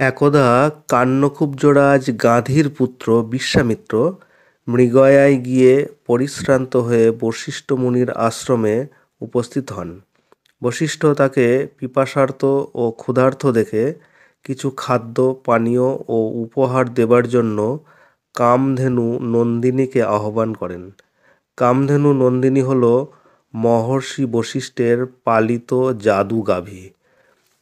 একদা কান্নকুব্জরাজ গাধীর পুত্র বিশ্বামিত্র মৃগয়ায় গিয়ে পরিশ্রান্ত হয়ে বশিষ্ঠ মুনির আশ্রমে উপস্থিত হন। বশিষ্ঠ তাকে পিপাসার্ত ও ক্ষুধার্ত দেখে কিছু খাদ্য পানীয় ও উপহার দেবার জন্য কামধেনু নন্দিনীকে আহ্বান করেন। কামধেনু নন্দিনী হল মহর্ষি বশিষ্ঠের পালিত জাদু গাভী।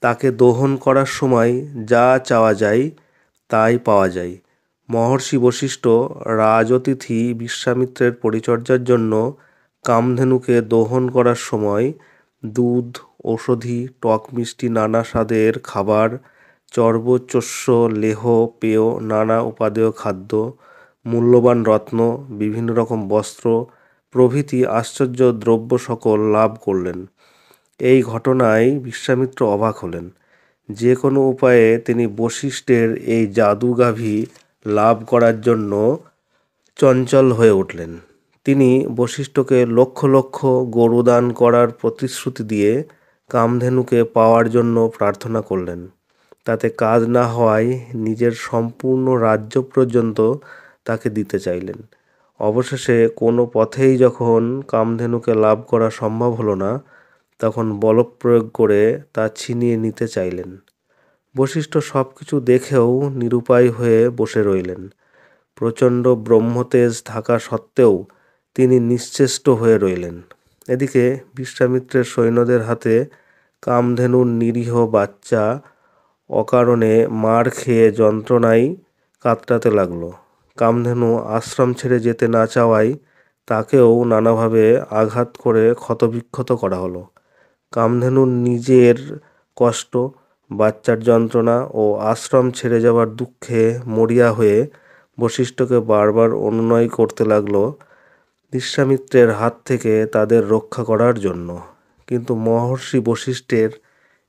তাকে দোহন করার সময় যা চাওয়া যায় তাই পাওয়া যায়। মহর্ষি বশিষ্ঠ রাজতিথি বিশ্বামিত্রের পরিচর্যার জন্য কামধেনুকে দোহন করার সময় দুধ, ঔষধি, টক মিষ্টি নানা স্বাদের খাবার, চর্বচোষ্য লেহ পেয়, নানা উপাদেয় খাদ্য, মূল্যবান রত্ন, বিভিন্ন রকম বস্ত্র প্রভৃতি আশ্চর্য দ্রব্য সকল লাভ করলেন। এই ঘটনায় বিশ্বামিত্র অবাক হলেন। যে কোনো উপায়ে তিনি বশিষ্ঠের এই জাদুগাভী লাভ করার জন্য চঞ্চল হয়ে উঠলেন। তিনি বশিষ্ঠকে লক্ষ লক্ষ গরু দান করার প্রতিশ্রুতি দিয়ে কামধেনুকে পাওয়ার জন্য প্রার্থনা করলেন। তাতে কাজ না হওয়ায় নিজের সম্পূর্ণ রাজ্য পর্যন্ত তাকে দিতে চাইলেন। অবশেষে কোনো পথেই যখন কামধেনুকে লাভ করা সম্ভব হলো না, তখন বলপ্রয়োগ করে তা ছিনিয়ে নিতে চাইলেন। বশিষ্ঠ সব কিছু দেখেও নিরুপায় হয়ে বসে রইলেন। প্রচণ্ড ব্রহ্মতেজ থাকা সত্ত্বেও তিনি নিশ্চেষ্ট হয়ে রইলেন। এদিকে বিশ্বামিত্রের সৈন্যদের হাতে কামধেনুর নিরীহ বাচ্চা অকারণে মার খেয়ে যন্ত্রণায় কাতরাতে লাগল। কামধেনু আশ্রম ছেড়ে যেতে না চাওয়ায় তাকেও নানাভাবে আঘাত করে ক্ষতবিক্ষত করা হলো। কামধেনুর নিজের কষ্ট, বাচ্চার যন্ত্রণা ও আশ্রম ছেড়ে যাবার দুঃখে মরিয়া হয়ে বশিষ্ঠকে বারবার অনুনয় করতে লাগল বিশ্বামিত্রের হাত থেকে তাদের রক্ষা করার জন্য। কিন্তু মহর্ষি বশিষ্ঠের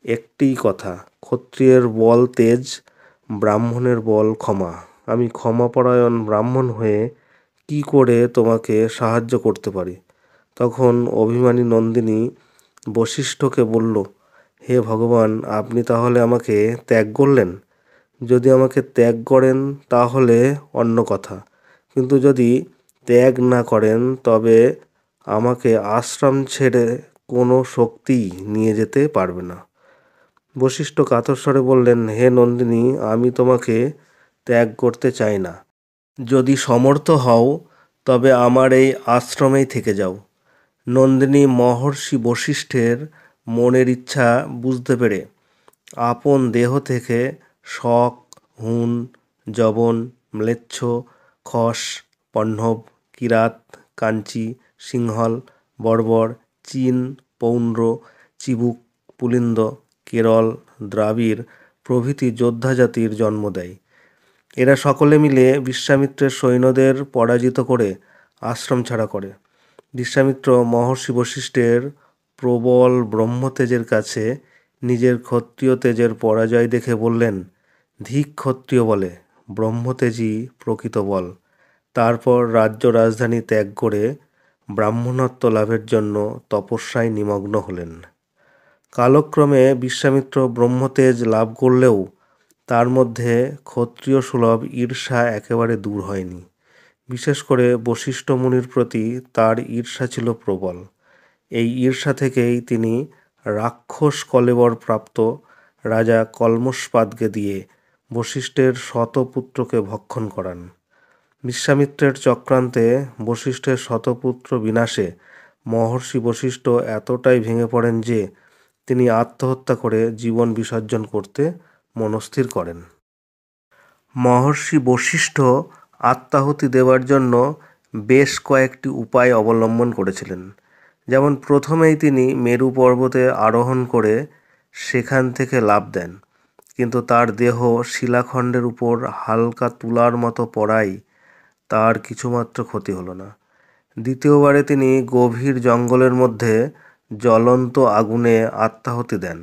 একটিই কথা, ক্ষত্রিয়ের বল তেজ, ব্রাহ্মণের বল ক্ষমা। আমি ক্ষমাপরায়ণ ব্রাহ্মণ হয়ে কি করে তোমাকে সাহায্য করতে পারি? তখন অভিমানী নন্দিনী বশিষ্ঠকে বলল, হে ভগবান, আপনি তাহলে আমাকে ত্যাগ করলেন? যদি আমাকে ত্যাগ করেন তাহলে অন্য কথা, কিন্তু যদি ত্যাগ না করেন তবে আমাকে আশ্রম ছেড়ে কোনো শক্তিই নিয়ে যেতে পারবে না। বশিষ্ঠ কাতর স্বরে বললেন, হে নন্দিনী, আমি তোমাকে ত্যাগ করতে চাই না। যদি সমর্থ হও তবে আমার এই আশ্রমেই থেকে যাও। নন্দিনী মহর্ষি বশিষ্ঠের মনের ইচ্ছা বুঝতে পেরে আপন দেহ থেকে শক, হুন, যবন, ম্লেচ্ছ, খস, পণ্যব, কিরাত, কাঞ্চি, সিংহল, বর্বর, চীন, পৌণ্ড্র, চিবুক, পুলিন্দ, কেরল, দ্রাবিড় প্রভৃতি যোদ্ধা জাতির জন্ম দেয়। এরা সকলে মিলে বিশ্বামিত্রের সৈন্যদের পরাজিত করে আশ্রম ছাড়া করে। বিশ্বামিত্র মহর্ষি বশিষ্ঠের প্রবল ব্রহ্মতেজের কাছে নিজের ক্ষত্রিয় তেজের পরাজয় দেখে বললেন, ধিক ক্ষত্রিয় বলে, ব্রহ্মতেজই প্রকৃত বল। তারপর রাজ্য রাজধানী ত্যাগ করে ব্রাহ্মণত্ব লাভের জন্য তপস্যায় নিমগ্ন হলেন। কালক্রমে বিশ্বামিত্র ব্রহ্মতেজ লাভ করলেও তার মধ্যে ক্ষত্রিয় সুলভ ঈর্ষা একেবারে দূর হয়নি। বিশেষ করে বশিষ্ঠ মুনির প্রতি তার ঈর্ষা ছিল প্রবল। এই ঈর্ষা থেকেই তিনি রাক্ষস কলেবর প্রাপ্ত রাজা কল্মষপাদকে দিয়ে বশিষ্ঠের শতপুত্রকে ভক্ষণ করান। বিশ্বামিত্রের চক্রান্তে বশিষ্ঠের শতপুত্র বিনাশে মহর্ষি বশিষ্ঠ এতটাই ভেঙে পড়েন যে তিনি আত্মহত্যা করে জীবন বিসর্জন করতে মনস্থির করেন। মহর্ষি বশিষ্ঠ আত্মাহুতি দেওয়ার জন্য বেশ কয়েকটি উপায় অবলম্বন করেছিলেন। যেমন প্রথমেই তিনি মেরু পর্বতে আরোহণ করে সেখান থেকে লাফ দেন, কিন্তু তার দেহ শিলাখণ্ডের উপর হালকা তুলার মতো পড়ায় তার কিছুমাত্র ক্ষতি হলো না। দ্বিতীয়বারে তিনি গভীর জঙ্গলের মধ্যে জ্বলন্ত আগুনে আত্মাহুতি দেন,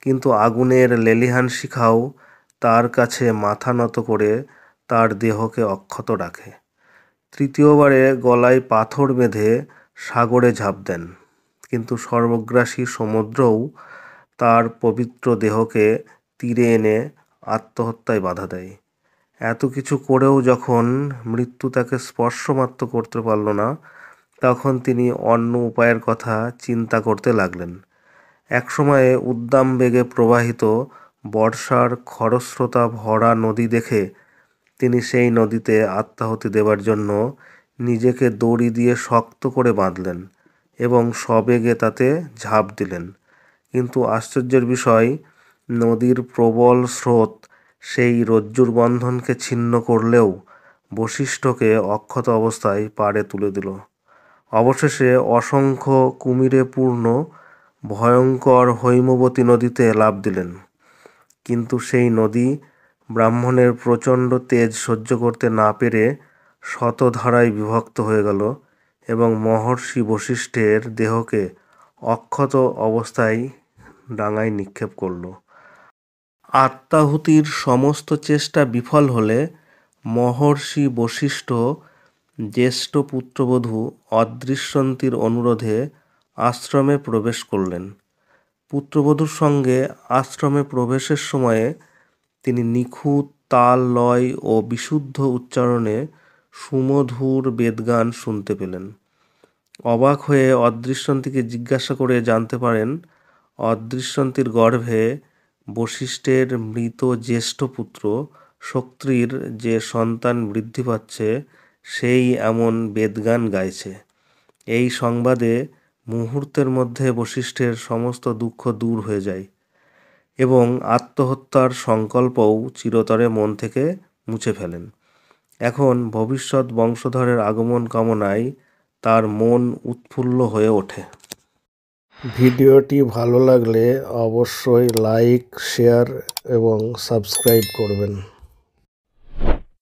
কিন্তু আগুনের লেলিহান শিখাও তার কাছে মাথা নত করে তার দেহকে অক্ষত রাখে। তৃতীয়বারে গলায় পাথর বেঁধে সাগরে ঝাঁপ দেন, কিন্তু সর্বগ্রাসী সমুদ্রও তার পবিত্র দেহকে তীরে এনে আত্মহত্যায় বাধা দেয়। এত কিছু করেও যখন মৃত্যু তাকে স্পর্শমাত্র করতে পারল না, তখন তিনি অন্য উপায়ের কথা চিন্তা করতে লাগলেন। একসময়ে উদ্দাম বেগে প্রবাহিত বর্ষার খরস্রোতা ভরা নদী দেখে তিনি সেই নদীতে আত্মাহুতি দেবার জন্য নিজেকে দড়ি দিয়ে শক্ত করে বাঁধলেন এবং সবেগে তাতে ঝাঁপ দিলেন। কিন্তু আশ্চর্যের বিষয়, নদীর প্রবল স্রোত সেই রজ্জুর বন্ধনকে ছিন্ন করলেও বশিষ্ঠকে অক্ষত অবস্থায় পাড়ে তুলে দিল। অবশেষে অসংখ্য কুমিরে পূর্ণ ভয়ঙ্কর হৈমবতী নদীতে লাফ দিলেন। কিন্তু সেই নদী ব্রাহ্মণের প্রচণ্ড তেজ সহ্য করতে না পেরে শতধারায় বিভক্ত হয়ে গেল এবং মহর্ষি বশিষ্ঠের দেহকে অক্ষত অবস্থায় ডাঙায় নিক্ষেপ করল। আত্মাহুতির সমস্ত চেষ্টা বিফল হলে মহর্ষি বশিষ্ঠ জ্যেষ্ঠ পুত্রবধূ অদৃশ্যন্তীর অনুরোধে আশ্রমে প্রবেশ করলেন। পুত্রবধূর সঙ্গে আশ্রমে প্রবেশের সময়ে তিনি নিখুঁত তাল, লয় ও বিশুদ্ধ উচ্চারণে সুমধুর বেদগান শুনতে পেলেন। অবাক হয়ে অদৃশ্যন্তীকে জিজ্ঞাসা করে জানতে পারেন, অদৃশ্যন্তীর গর্ভে বশিষ্ঠের মৃত জ্যেষ্ঠ পুত্র শক্তির যে সন্তান বৃদ্ধি পাচ্ছে, সেই এমন বেদগান গাইছে। এই সংবাদে মুহূর্তের মধ্যে বশিষ্ঠের সমস্ত দুঃখ দূর হয়ে যায় এবং আত্মহত্যার সংকল্পও চিরতরে মন থেকে মুছে ফেলেন। এখন ভবিষ্যৎ বংশধরের আগমন কামনায় তার মন উৎফুল্ল হয়ে ওঠে। ভিডিওটি ভালো লাগলে অবশ্যই লাইক, শেয়ার এবং সাবস্ক্রাইব করবেন।